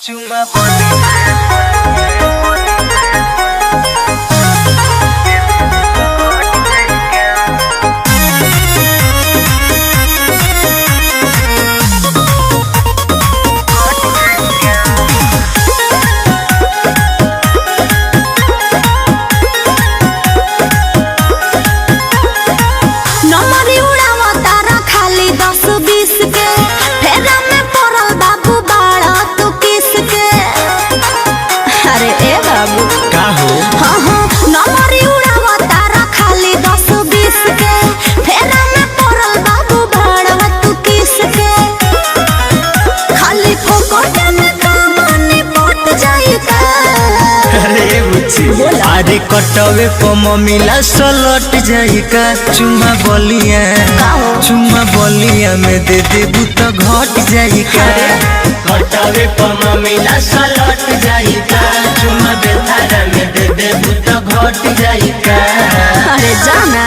चुमा बोली अरे कटवे प मम्मीला सलट जाई का चुमा बलिया में दे देबू तो घट जाई का। कटवे प मम्मीला सलट जाई का चुमा बेथारा में दे देबू तो घट जाई का। अरे जाना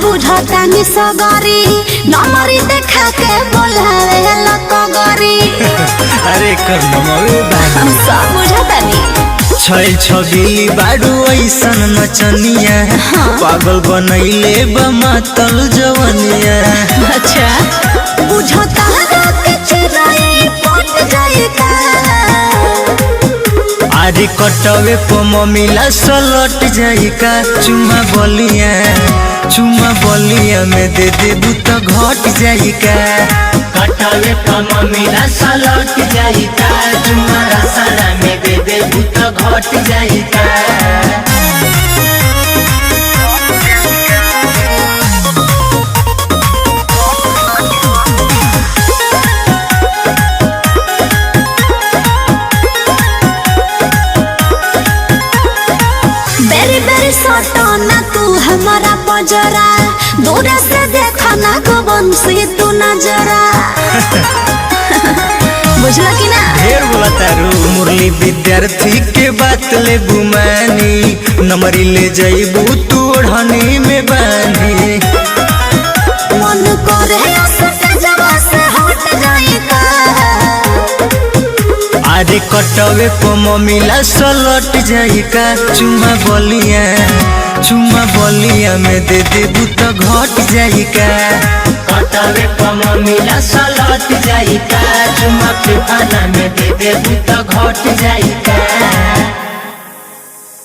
बुझतानी सगरी नमरी देखा के बोलावे लकगरी। अरे कर नमरे हम सब बुझतानी छैल छबिली बाडू ऐसन नचनिया पागल बनैले बमातल जवनिया। अच्छा बुझता के चिराई पट जाए का। अरे कटवे प मम्मीला सलट जाई का चुमा बलिया में दे देबू तो घट जाई का। कटवे प मम्मीला सलट जाई का चुमा रसना में दे देबू तो घट जाई का। सटना तू हमारा बजरा दूर से देखा ना गोबन से तू नजरा। बुझला कि ना ढेर बोला तारू मुरली विद्यार्थी के बात ले बुमानी नमरी ले जाइबू तू ओढ़नी में बानी। मन करे जवा से हट जाई का। अरे कटवे प मम्मीला सलट जाई का चुमा बलिया में दे देबू तो घट जाई का। कटवे प मम्मीला सलट जाई का चुमा पे खाना में दे देबू तो घट जाई का।